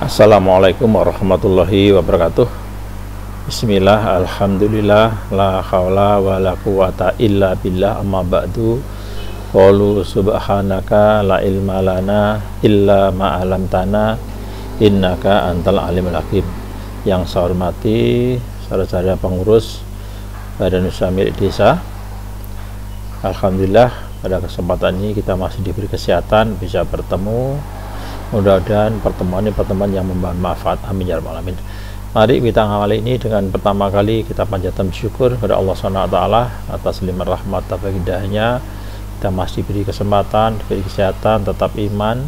Assalamualaikum warahmatullahi wabarakatuh. Bismillah, alhamdulillah, la haula wa la quwata illa billah, amma ba'du. Qalu subhanaka la ilma lana illa ma 'allamtana innaka antal alimul hakim. Yang saya hormati saudara-saudara pengurus Badan Usaha Milik Desa, alhamdulillah pada kesempatan ini kita masih diberi kesehatan bisa bertemu. Mudah-mudahan pertemuan ini pertemuan yang membawa manfaat, amin ya rabbal alamin. Mari kita awali ini dengan pertama kali kita panjatkan syukur kepada Allah SWT atas limpah rahmat dan hidayahnya. Kita masih diberi kesempatan, diberi kesehatan, tetap iman.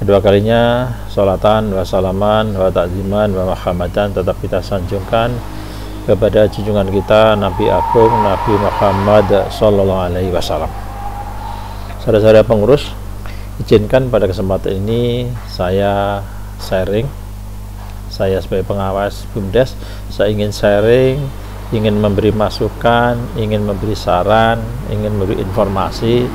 Kedua kalinya sholatan wa salaman wa ta'ziman wa mahamadan tetap kita sanjungkan kepada junjungan kita Nabi Agung Nabi Muhammad sallallahu alaihi wasallam. Saudara-saudara pengurus, izinkan pada kesempatan ini saya sharing. Saya sebagai pengawas BUMDes, saya ingin sharing, ingin memberi masukan, ingin memberi saran, ingin memberi informasi.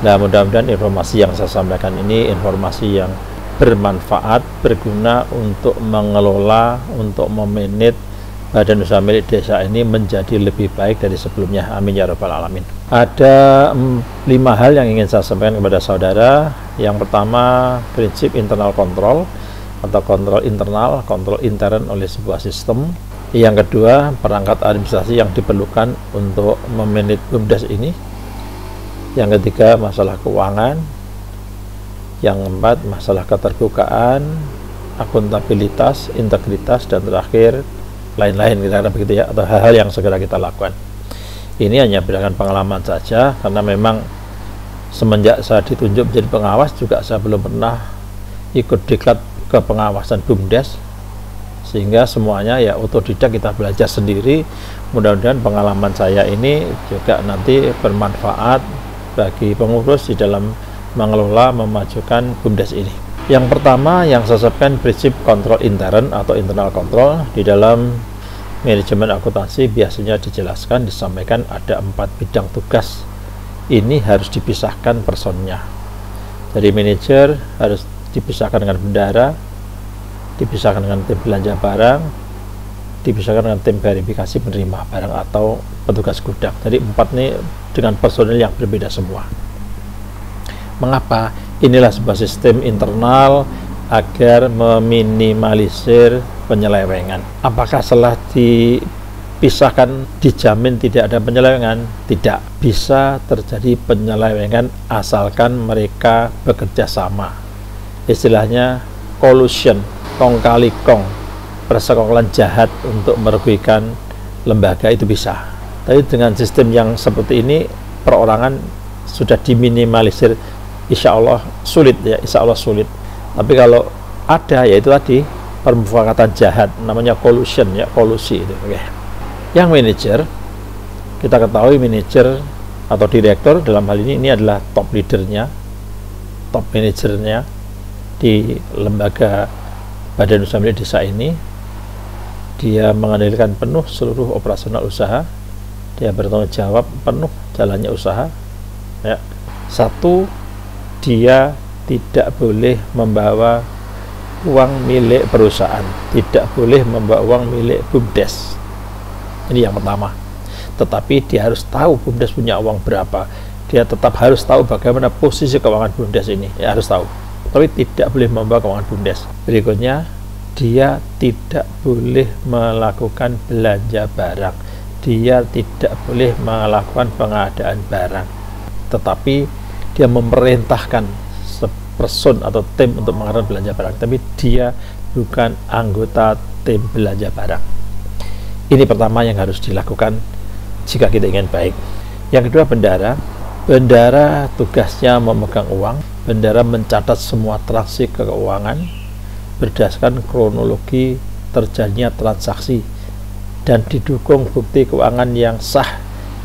Nah, mudah-mudahan informasi yang saya sampaikan ini informasi yang bermanfaat, berguna untuk mengelola, untuk memanage Badan Usaha Milik Desa ini menjadi lebih baik dari sebelumnya, amin ya rabbal alamin. Ada 5 hal yang ingin saya sampaikan kepada saudara. Yang pertama, prinsip internal control atau kontrol internal, kontrol intern oleh sebuah sistem. Yang kedua, perangkat administrasi yang diperlukan untuk memanage BUMDes ini. Yang ketiga, masalah keuangan. Yang keempat, masalah keterbukaan, akuntabilitas, integritas, dan terakhir lain-lain, kira-kira begitu ya, atau hal-hal yang segera kita lakukan. Ini hanya berdasarkan pengalaman saja, karena memang semenjak saya ditunjuk menjadi pengawas juga saya belum pernah ikut diklat ke pengawasan BUMDes, sehingga semuanya ya otodidak, kita belajar sendiri. Mudah-mudahan pengalaman saya ini juga nanti bermanfaat bagi pengurus di dalam mengelola, memajukan BUMDes ini. Yang pertama yang saya sampaikan prinsip kontrol intern atau internal control. Di dalam manajemen akuntansi biasanya dijelaskan, disampaikan ada 4 bidang tugas. Ini harus dipisahkan personnya. Jadi manajer harus dipisahkan dengan bendara, dipisahkan dengan tim belanja barang, dipisahkan dengan tim verifikasi penerima barang atau petugas gudang. Jadi 4 ini dengan personil yang berbeda semua. Mengapa? Inilah sebuah sistem internal agar meminimalisir penyelewengan. Apakah setelah dipisahkan dijamin tidak ada penyelewengan? Tidak. Bisa terjadi penyelewengan asalkan mereka bekerja sama. Istilahnya collusion, kong kali kong, persekongkolan jahat untuk merugikan lembaga itu bisa. Tapi dengan sistem yang seperti ini, perorangan sudah diminimalisir. Insya Allah sulit ya, insya Allah sulit. Tapi kalau ada, yaitu tadi permufakatan jahat, namanya collusion ya, kolusi itu. Oke. Yang manajer, kita ketahui manajer atau direktur dalam hal ini adalah top leadernya, top manajernya di lembaga Badan Usaha Milik Desa ini. Dia mengendalikan penuh seluruh operasional usaha, dia bertanggung jawab penuh jalannya usaha ya. Satu, dia tidak boleh membawa uang milik perusahaan, tidak boleh membawa uang milik BUMDes. Ini yang pertama. Tetapi dia harus tahu BUMDes punya uang berapa. Dia tetap harus tahu bagaimana posisi keuangan BUMDes ini, ya harus tahu. Tapi tidak boleh membawa keuangan BUMDes. Berikutnya, dia tidak boleh melakukan belanja barang. Dia tidak boleh melakukan pengadaan barang. Tetapi dia memerintahkan person atau tim untuk mengadakan belanja barang, tapi dia bukan anggota tim belanja barang. Ini pertama yang harus dilakukan jika kita ingin baik. Yang kedua, bendara. Bendara tugasnya memegang uang. Bendara mencatat semua transaksi keuangan berdasarkan kronologi terjadinya transaksi dan didukung bukti keuangan yang sah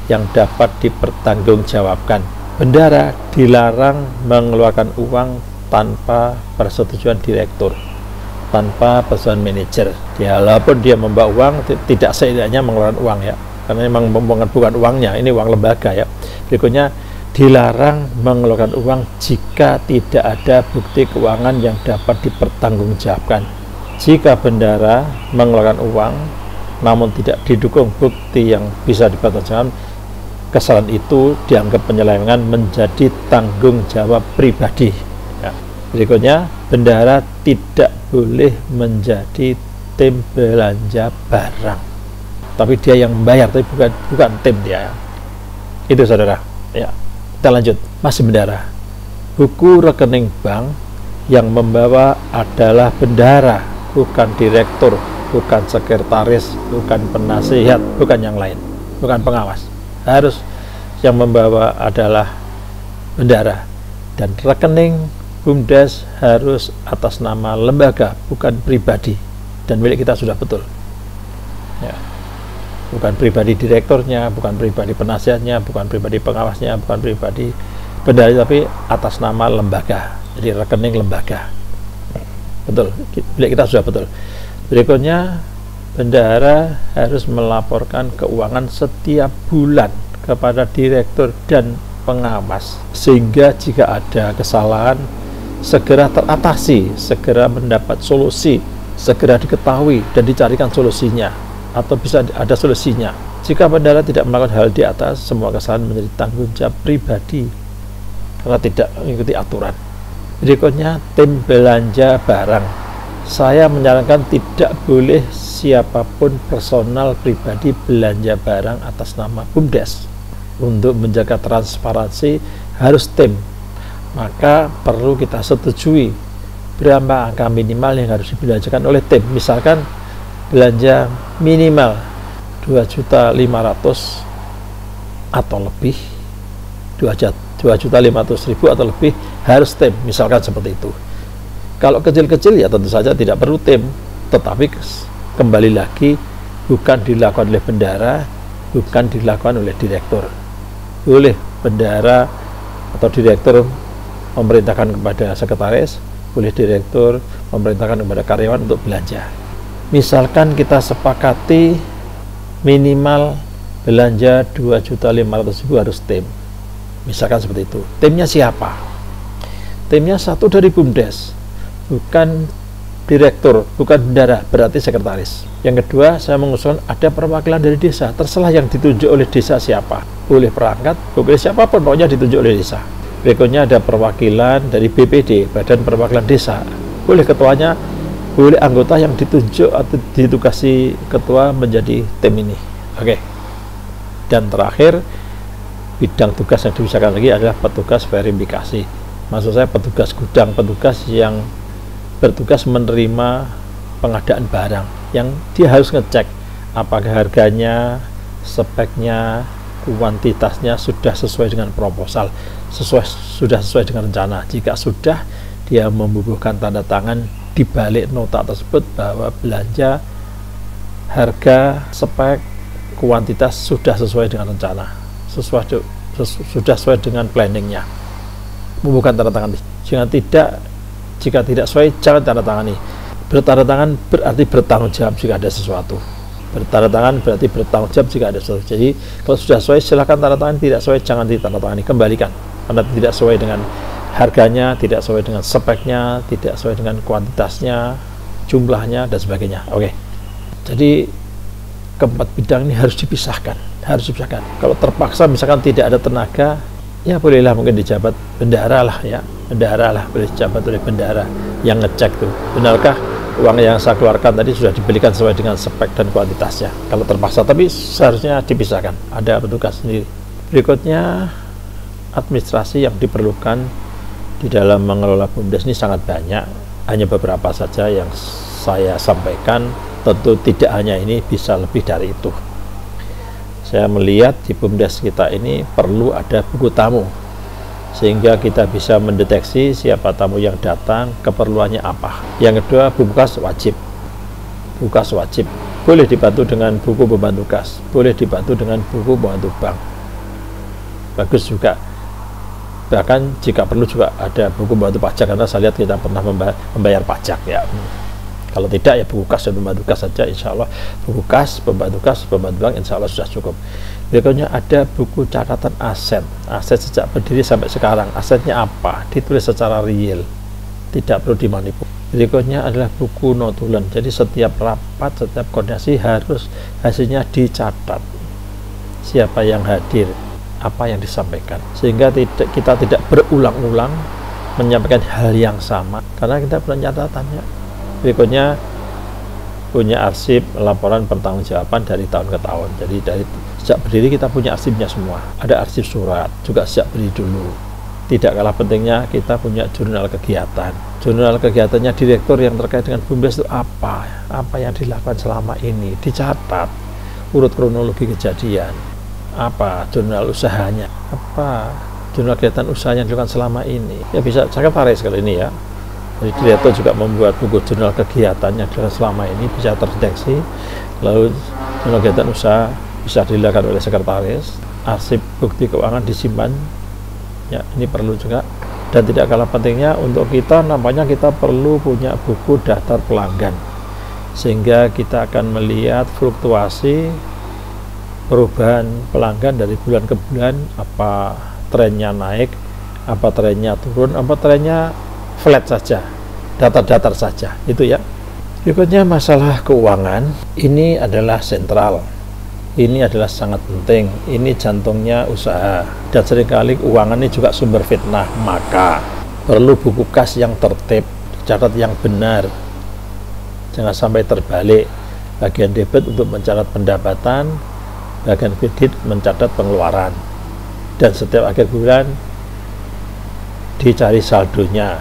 yang dapat dipertanggungjawabkan. Bendara dilarang mengeluarkan uang tanpa persetujuan direktur, tanpa persetujuan manajer. Ya, walaupun dia membawa uang, tidak setidaknya mengeluarkan uang ya, karena memang bukan uangnya, ini uang lembaga ya. Berikutnya, dilarang mengeluarkan uang jika tidak ada bukti keuangan yang dapat dipertanggungjawabkan. Jika bendahara mengeluarkan uang namun tidak didukung bukti yang bisa dipertanggungjawabkan, kesalahan itu dianggap penyelewengan menjadi tanggung jawab pribadi. Ya. Berikutnya, bendahara tidak boleh menjadi tim belanja barang, tapi dia yang membayar, tapi bukan tim dia. Itu saudara. Ya, kita lanjut. Masih bendahara. Buku rekening bank yang membawa adalah bendahara, bukan direktur, bukan sekretaris, bukan penasihat, bukan yang lain, bukan pengawas. Harus yang membawa adalah bendahara, dan rekening BUMDes harus atas nama lembaga, bukan pribadi, dan milik kita sudah betul. Ya. Bukan pribadi direkturnya, bukan pribadi penasihatnya, bukan pribadi pengawasnya, bukan pribadi bendahara, tapi atas nama lembaga. Jadi rekening lembaga. Betul, milik kita sudah betul. Berikutnya, bendahara harus melaporkan keuangan setiap bulan kepada direktur dan pengawas, sehingga jika ada kesalahan segera teratasi, segera mendapat solusi, segera diketahui dan dicarikan solusinya, atau bisa ada solusinya. Jika bendahara tidak melakukan hal di atas, semua kesalahan menjadi tanggung jawab pribadi karena tidak mengikuti aturan. Berikutnya, tim belanja barang. Saya menyarankan tidak boleh siapapun personal pribadi belanja barang atas nama BUMDes. Untuk menjaga transparansi harus tim. Maka perlu kita setujui berapa angka minimal yang harus dibelanjakan oleh tim. Misalkan belanja minimal 2.500.000 atau lebih, 2.500.000 atau lebih harus tim, misalkan seperti itu. Kalau kecil-kecil ya tentu saja tidak perlu tim, tetapi kembali lagi bukan dilakukan oleh bendahara, bukan dilakukan oleh direktur. Boleh bendahara atau direktur memerintahkan kepada sekretaris, boleh direktur memerintahkan kepada karyawan untuk belanja. Misalkan kita sepakati minimal belanja 2.500.000 harus tim, misalkan seperti itu. Timnya siapa? Timnya satu dari BUMDes, bukan direktur, bukan bendahara, berarti sekretaris. Yang kedua, saya mengusulkan ada perwakilan dari desa, terserah yang ditunjuk oleh desa siapa, boleh perangkat, boleh siapapun, pokoknya ditunjuk oleh desa. Berikutnya ada perwakilan dari BPD, Badan Perwakilan Desa, boleh ketuanya, boleh anggota yang ditunjuk atau ditugasi ketua menjadi tim ini. Oke. Dan terakhir, bidang tugas yang dibisarkan lagi adalah petugas verifikasi. Maksud saya petugas gudang, petugas yang bertugas menerima pengadaan barang, yang dia harus ngecek apakah harganya, speknya, kuantitasnya sudah sesuai dengan proposal, sudah sesuai dengan rencana. Jika sudah, dia membubuhkan tanda tangan di balik nota tersebut bahwa belanja, harga, spek, kuantitas sudah sesuai dengan rencana, sudah sesuai dengan planningnya. Membubuhkan tanda tangan. Jika tidak sesuai, jangan tanda tangani. Bertanda tangan berarti bertanggung jawab jika ada sesuatu. Bertanda tangan berarti bertanggung jawab jika ada sesuatu. Jadi kalau sudah sesuai, silakan tanda tangan. Tidak sesuai, jangan ditandatangani, kembalikan. Karena tidak sesuai dengan harganya, tidak sesuai dengan speknya, tidak sesuai dengan kuantitasnya, jumlahnya, dan sebagainya. Oke. Jadi keempat bidang ini harus dipisahkan. Kalau terpaksa misalkan tidak ada tenaga, ya bolehlah mungkin dijabat bendahara lah, ya. Bendahara lah, boleh dijabat oleh bendahara yang ngecek tuh, benarkah uang yang saya keluarkan tadi sudah dibelikan sesuai dengan spek dan kuantitasnya. Kalau terpaksa, tapi seharusnya dipisahkan, ada petugas sendiri. Berikutnya, administrasi yang diperlukan di dalam mengelola BUMDes ini sangat banyak. Hanya beberapa saja yang saya sampaikan, tentu tidak hanya ini, bisa lebih dari itu. Saya melihat di BUMDes kita ini perlu ada buku tamu, sehingga kita bisa mendeteksi siapa tamu yang datang, keperluannya apa. Yang kedua, buku kas wajib. Buku kas wajib. Boleh dibantu dengan buku pembantu kas, boleh dibantu dengan buku pembantu bank. Bagus juga. Bahkan jika perlu juga ada buku pembantu pajak, karena saya lihat kita pernah membayar pajak, ya. Kalau tidak, ya buku kas dan pembantu kas saja, insya Allah. Buku kas, pembantu bank, insya Allah sudah cukup. Berikutnya ada buku catatan aset sejak berdiri sampai sekarang. Asetnya apa? Ditulis secara real, tidak perlu dimanipulasi. Berikutnya adalah buku notulen. Jadi setiap rapat, setiap koordinasi harus hasilnya dicatat. Siapa yang hadir, apa yang disampaikan, sehingga kita tidak berulang-ulang menyampaikan hal yang sama karena kita punya catatannya. Berikutnya punya arsip laporan pertanggungjawaban dari tahun ke tahun. Jadi dari sejak berdiri kita punya arsipnya semua. Ada arsip surat juga sejak berdiri dulu. Tidak kalah pentingnya kita punya jurnal kegiatan. Jurnal kegiatannya direktur yang terkait dengan BUMDes itu apa yang dilakukan selama ini, dicatat, urut kronologi kejadian, apa jurnal usahanya, apa jurnal kegiatan usaha yang dilakukan selama ini. Ya bisa sekretaris kali ini ya. Jadi direktur juga membuat buku jurnal kegiatan yang dilakukan selama ini bisa terdeteksi. Lalu jurnal kegiatan usaha bisa dilakukan oleh sekretaris. Arsip bukti keuangan disimpan. Ya, ini perlu juga. Dan tidak kalah pentingnya untuk kita, nampaknya kita perlu punya buku daftar pelanggan, sehingga kita akan melihat fluktuasi perubahan pelanggan dari bulan ke bulan, apa trennya naik, apa trennya turun, apa trennya flat saja, datar-datar saja, itu ya. Berikutnya masalah keuangan, ini adalah sentral. Ini adalah sangat penting, ini jantungnya usaha, dan seringkali keuangan ini juga sumber fitnah. Maka perlu buku kas yang tertib, catat yang benar, jangan sampai terbalik. Bagian debit untuk mencatat pendapatan, bagian kredit mencatat pengeluaran, dan setiap akhir bulan dicari saldonya.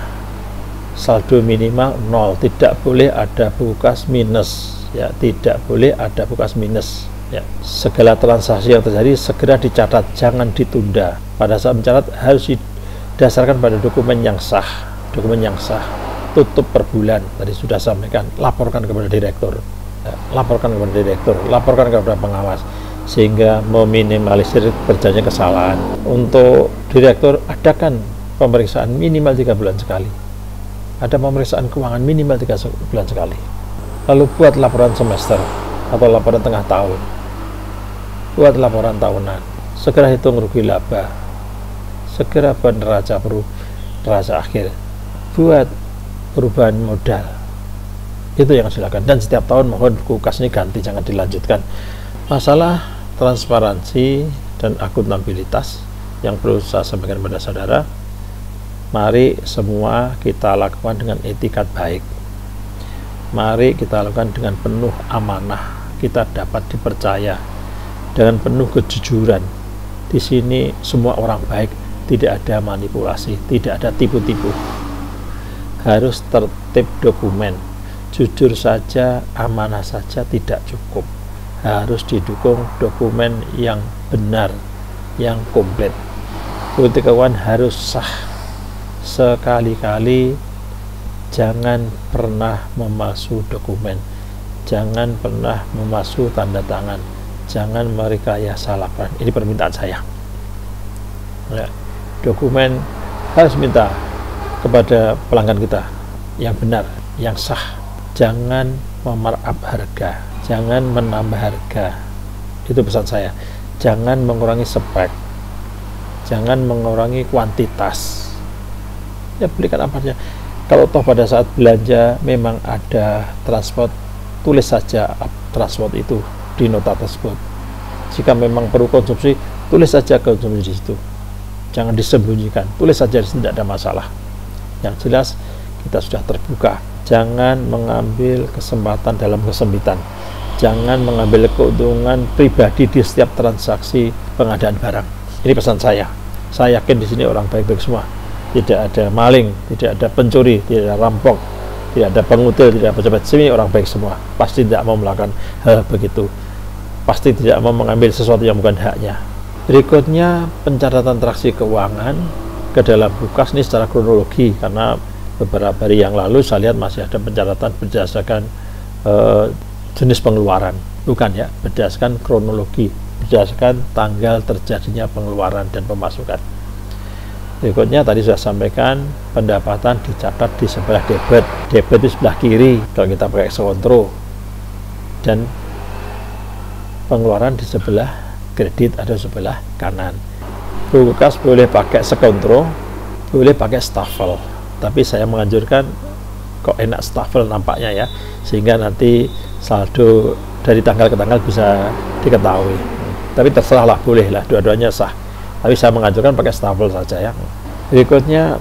Saldo minimal 0, tidak boleh ada buku kas minus, ya, tidak boleh ada buku kas minus. Ya, segala transaksi yang terjadi segera dicatat, jangan ditunda. Pada saat mencatat harus didasarkan pada dokumen yang sah. Dokumen yang sah, tutup per bulan. Tadi sudah sampaikan, laporkan kepada direktur, ya, laporkan kepada direktur, laporkan kepada pengawas, sehingga meminimalisir terjadinya kesalahan. Untuk direktur, adakan pemeriksaan minimal 3 bulan sekali. Ada pemeriksaan keuangan minimal 3 bulan sekali. Lalu buat laporan semester atau laporan tengah tahun. Buat laporan tahunan, segera hitung rugi laba, segera buat neraca akhir, buat perubahan modal. Itu yang silakan. Dan setiap tahun mohon buku kas ini ganti, jangan dilanjutkan. Masalah transparansi dan akuntabilitas yang perlu saya sampaikan kepada saudara, mari semua kita lakukan dengan etikat baik. Mari kita lakukan dengan penuh amanah, kita dapat dipercaya dengan penuh kejujuran. Di sini semua orang baik, tidak ada manipulasi, tidak ada tipu-tipu. Harus tertib dokumen, jujur saja, amanah saja tidak cukup. Harus didukung dokumen yang benar, yang komplit. Bukti keuangan harus sah. Sekali-kali jangan pernah memalsu dokumen, jangan pernah memalsu tanda tangan, jangan merekayasa laporan. Ini permintaan saya. Ya, dokumen harus minta kepada pelanggan kita yang benar, yang sah. Jangan memarkup harga, jangan menambah harga. Itu pesan saya. Jangan mengurangi spek, jangan mengurangi kuantitas. Ya, belikan apa saja. Kalau toh pada saat belanja memang ada transport, tulis saja transport itu di nota tersebut. Jika memang perlu konsumsi, tulis saja konsumsi di situ. Jangan disembunyikan, tulis saja, tidak ada masalah. Yang jelas kita sudah terbuka. Jangan mengambil kesempatan dalam kesempitan. Jangan mengambil keuntungan pribadi di setiap transaksi pengadaan barang. Ini pesan saya. Saya yakin di sini orang baik-baik semua. Tidak ada maling, tidak ada pencuri, tidak ada rampok, tidak ada pengutil, tidak ada pejabat. Sini orang baik semua. Pasti tidak mau melakukan hal begitu. Pasti tidak mau mengambil sesuatu yang bukan haknya. Berikutnya pencatatan transaksi keuangan ke dalam bukas ini secara kronologi, karena beberapa hari yang lalu saya lihat masih ada pencatatan berdasarkan jenis pengeluaran, bukan ya, berdasarkan kronologi, berdasarkan tanggal terjadinya pengeluaran dan pemasukan. Berikutnya tadi sudah sampaikan, pendapatan dicatat di sebelah debit di sebelah kiri kalau kita pakai sekontro, dan pengeluaran di sebelah kredit ada sebelah kanan. Buku kas boleh pakai sekontro, boleh pakai stafel, tapi saya menganjurkan kok enak stafel nampaknya ya, sehingga nanti saldo dari tanggal ke tanggal bisa diketahui. Tapi terserah lah, boleh lah, dua-duanya sah, tapi saya mengajukan pakai stafel saja ya. Berikutnya,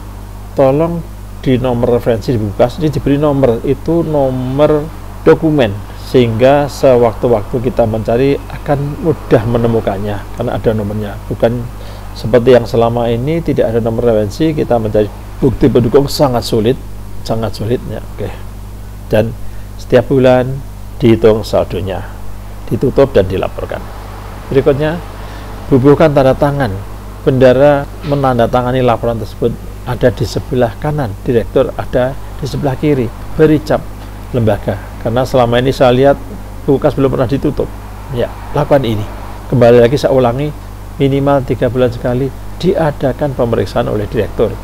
tolong di nomor referensi di buku kas ini diberi nomor, itu nomor dokumen, sehingga sewaktu-waktu kita mencari akan mudah menemukannya karena ada nomornya. Bukan seperti yang selama ini tidak ada nomor referensi, kita mencari bukti pendukung sangat sulit ya. Oke. Dan setiap bulan dihitung saldonya, ditutup dan dilaporkan. Berikutnya, bubuhkan tanda tangan. Bendara menandatangani laporan tersebut ada di sebelah kanan, direktur ada di sebelah kiri. Beri cap lembaga, karena selama ini saya lihat buku kas belum pernah ditutup. Ya, lakukan ini. Kembali lagi saya ulangi, minimal 3 bulan sekali diadakan pemeriksaan oleh direktur.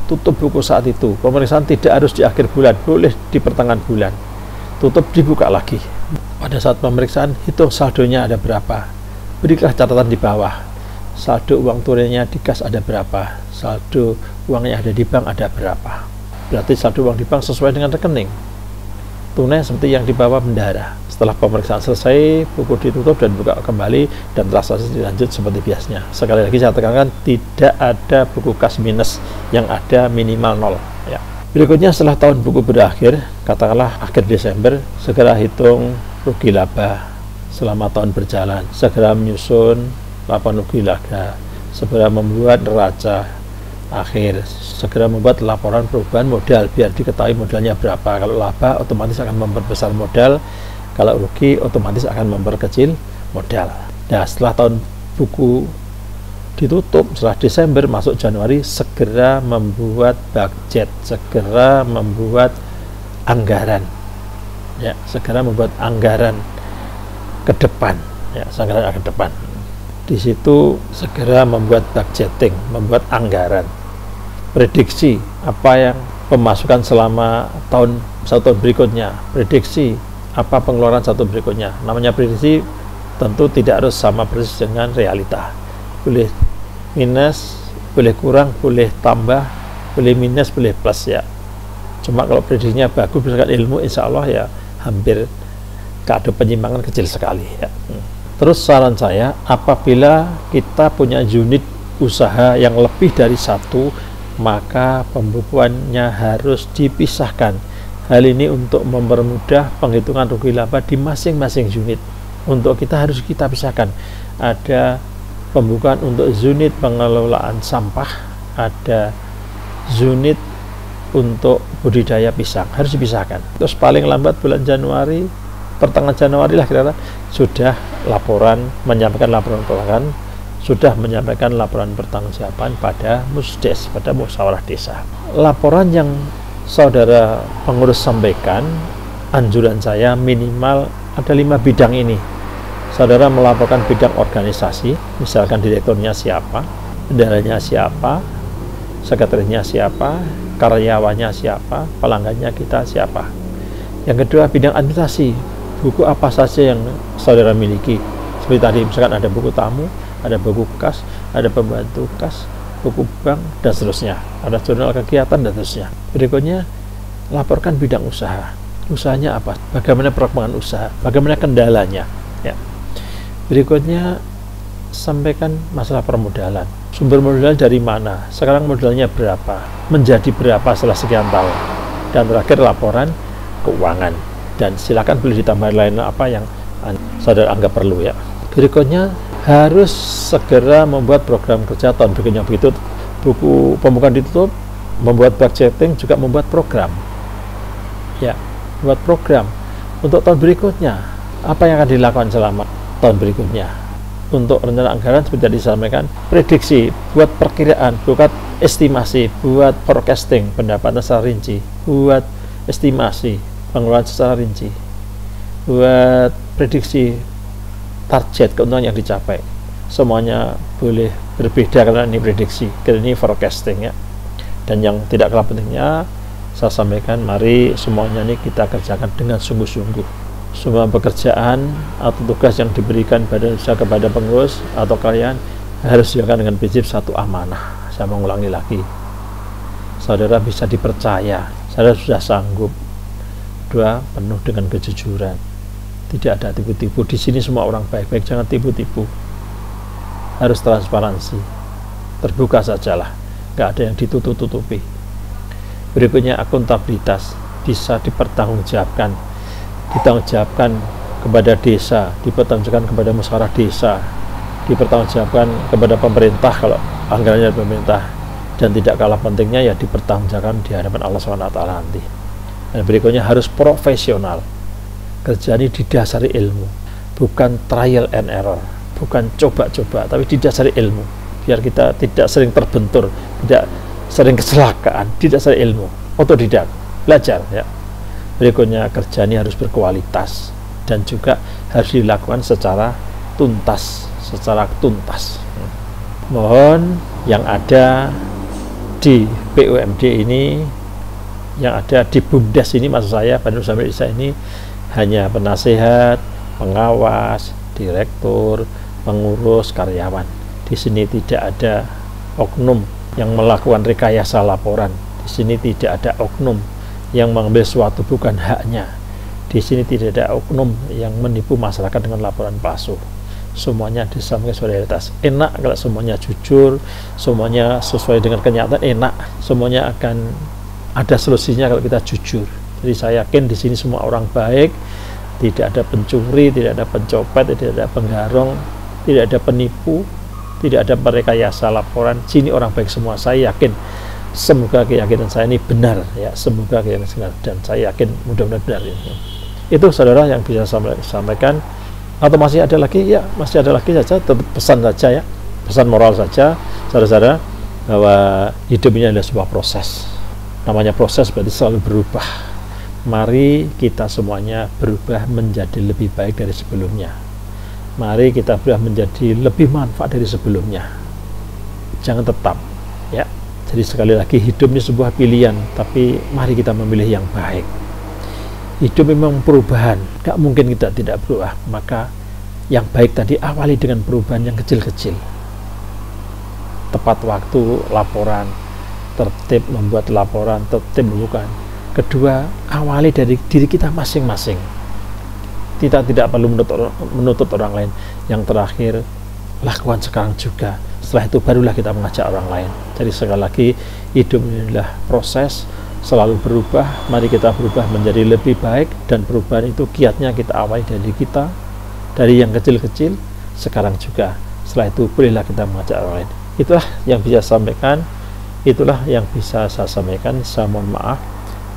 Tutup buku saat itu. Pemeriksaan tidak harus di akhir bulan, boleh di pertengahan bulan. Tutup, dibuka lagi. Pada saat pemeriksaan, hitung saldonya ada berapa. Berilah catatan di bawah. Saldo uang tunainya di kas ada berapa. Saldo uang yang ada di bank ada berapa. Berarti saldo uang di bank sesuai dengan rekening. Tunai seperti yang dibawa bendara. Setelah pemeriksaan selesai, buku ditutup dan buka kembali dan transaksi dilanjut seperti biasanya. Sekali lagi saya tekankan, tidak ada buku kas minus, yang ada minimal 0 ya. Berikutnya, setelah tahun buku berakhir, katakanlah akhir Desember, segera hitung rugi laba selama tahun berjalan, segera menyusun laporan rugi laba, segera membuat neraca akhir, segera membuat laporan perubahan modal biar diketahui modalnya berapa. Kalau laba otomatis akan memperbesar modal, kalau rugi otomatis akan memperkecil modal. Nah, setelah tahun buku ditutup, setelah Desember masuk Januari, segera membuat budget, segera membuat anggaran ya, segera membuat anggaran ke depan ya, anggaran ke depan. Di situ segera membuat budgeting, membuat anggaran, prediksi apa yang pemasukan selama satu tahun berikutnya, prediksi apa pengeluaran satu berikutnya. Namanya prediksi tentu tidak harus sama persis dengan realita, boleh minus, boleh kurang, boleh tambah, boleh minus, boleh plus ya. Cuma kalau prediksinya bagus berdasarkan ilmu, insya Allah ya hampir gak ada penyimpangan, kecil sekali ya. Terus saran saya, apabila kita punya unit usaha yang lebih dari satu, maka pembukuannya harus dipisahkan. Hal ini untuk mempermudah penghitungan rugi laba di masing-masing unit. Untuk harus kita pisahkan. Ada pembukuan untuk unit pengelolaan sampah, ada unit untuk budidaya pisang, harus dipisahkan. Terus paling lambat bulan Januari, pertengahan Januari lah kira-kira, sudah menyampaikan laporan keuangan, sudah menyampaikan laporan pertanggungjawaban pada musdes, pada musyawarah desa. Laporan yang saudara pengurus sampaikan, anjuran saya minimal ada 5 bidang ini. Saudara melaporkan bidang organisasi, misalkan direkturnya siapa, bendaranya siapa, sekretarinya siapa, karyawannya siapa, pelanggannya kita siapa. Yang kedua, bidang administrasi, buku apa saja yang saudara miliki. Seperti tadi, misalkan ada buku tamu, ada buku kas, ada pembantu kas, buku bank, dan seterusnya, ada jurnal kegiatan, dan seterusnya. Berikutnya, laporkan bidang usaha. Usahanya apa? Bagaimana perkembangan usaha? Bagaimana kendalanya? Ya. Berikutnya, sampaikan masalah permodalan. Sumber modal dari mana? Sekarang modalnya berapa? Menjadi berapa setelah sekian tahun? Dan terakhir, laporan keuangan. Dan silakan boleh ditambah lain apa yang saudara anggap perlu ya. Berikutnya, harus segera membuat program kerja tahun berikutnya. Begitu buku pembukaan ditutup, membuat budgeting, juga membuat program ya, membuat program untuk tahun berikutnya. Apa yang akan dilakukan selama tahun berikutnya? Untuk rencana anggaran seperti tadi disampaikan, prediksi, buat perkiraan, buat estimasi, buat forecasting, pendapatan secara rinci, buat estimasi pengeluaran secara rinci, buat prediksi target keuntungan yang dicapai. Semuanya boleh berbeda karena ini prediksi, karena ini forecasting ya. Dan yang tidak kalah pentingnya, saya sampaikan, mari semuanya ini kita kerjakan dengan sungguh-sungguh. Semua pekerjaan atau tugas yang diberikan kepada pengurus atau kalian harus dilakukan dengan prinsip satu amanah. Saya mengulangi lagi, saudara bisa dipercaya, Saya sudah sanggup. Dua, penuh dengan kejujuran. Tidak ada tipu-tipu. Di sini semua orang baik-baik, jangan tipu-tipu. Harus transparansi. Terbuka sajalah. Nggak ada yang ditutup-tutupi. Berikutnya akuntabilitas. Bisa dipertanggungjawabkan. Ditanggungjawabkan kepada desa, dipertanggungjawabkan kepada musyawarah desa, dipertanggungjawabkan kepada pemerintah kalau anggarannya dari pemerintah, dan tidak kalah pentingnya ya dipertanggungjawabkan di hadapan Allah SWT nanti. Dan berikutnya harus profesional. Kerja ini didasari ilmu, bukan trial and error, bukan coba-coba, tapi didasari ilmu, biar kita tidak sering terbentur, tidak sering kecelakaan. Didasari ilmu, otodidak, belajar ya. Berikutnya kerja ini harus berkualitas dan juga harus dilakukan secara tuntas. Mohon yang ada di BUMD ini, yang ada di BUMDes ini, maksud saya Badan Usaha Milik Desa ini hanya penasehat, pengawas, direktur, pengurus, karyawan. Di sini tidak ada oknum yang melakukan rekayasa laporan. Di sini tidak ada oknum yang mengambil suatu bukan haknya. Di sini tidak ada oknum yang menipu masyarakat dengan laporan palsu. Semuanya disampaikan sesuai realitas. Enak kalau semuanya jujur, semuanya sesuai dengan kenyataan, enak. Semuanya akan ada solusinya kalau kita jujur. Jadi saya yakin di sini semua orang baik, tidak ada pencuri, tidak ada pencopet, tidak ada penggarong, tidak ada penipu, tidak ada merekayasa laporan. Sini orang baik semua. Saya yakin, semoga keyakinan saya ini benar ya, semoga keyakinan saya benar, dan saya yakin mudah-mudahan benar ini. Itu saudara yang bisa saya sampaikan. Atau masih ada lagi? Ya, masih ada lagi saja, tetap pesan saja ya, pesan moral saja saudara-saudara, bahwa hidup ini adalah sebuah proses. Namanya proses berarti selalu berubah. Mari kita semuanya berubah menjadi lebih baik dari sebelumnya. Mari kita berubah menjadi lebih manfaat dari sebelumnya. Jangan tetap ya. Jadi sekali lagi, hidup ini sebuah pilihan, tapi mari kita memilih yang baik. Hidup memang perubahan, gak mungkin kita tidak berubah. Maka yang baik tadi awali dengan perubahan yang kecil-kecil. Tepat waktu laporan, tertib membuat laporan, tertib bukan. Kedua, awali dari diri kita masing-masing. Kita tidak perlu menuntut orang lain. Yang terakhir, lakukan sekarang juga. Setelah itu barulah kita mengajak orang lain. Jadi sekali lagi, hidup ini adalah proses, selalu berubah. Mari kita berubah menjadi lebih baik, dan perubahan itu kiatnya kita awali dari kita, dari yang kecil-kecil. Sekarang juga, setelah itu bolehlah kita mengajak orang lain. Itulah yang bisa saya sampaikan, itulah yang bisa saya sampaikan. Saya mohon maaf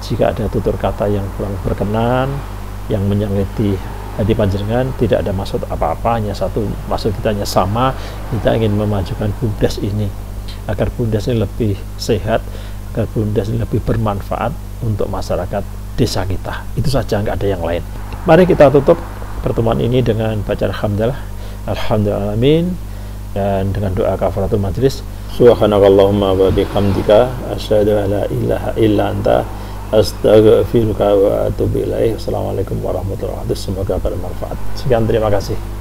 jika ada tutur kata yang kurang berkenan, yang menyakiti hati panjenengan. Tidak ada maksud apa-apa, hanya satu maksud kita hanya sama, kita ingin memajukan BUMDes ini agar BUMDes ini lebih sehat, agar BUMDes ini lebih bermanfaat untuk masyarakat desa kita. Itu saja, nggak ada yang lain. Mari kita tutup pertemuan ini dengan bacaan alhamdulillah, alhamdulillahalamin, dan dengan doa kafaratul majlis. Subhanakallahumma wa bihamdika asyhadu an la ilaha illa anta astaghfiruka wa atubu ilaik. Assalamualaikum warahmatullahi wabarakatuh. Semoga bermanfaat. Sekian, terima kasih.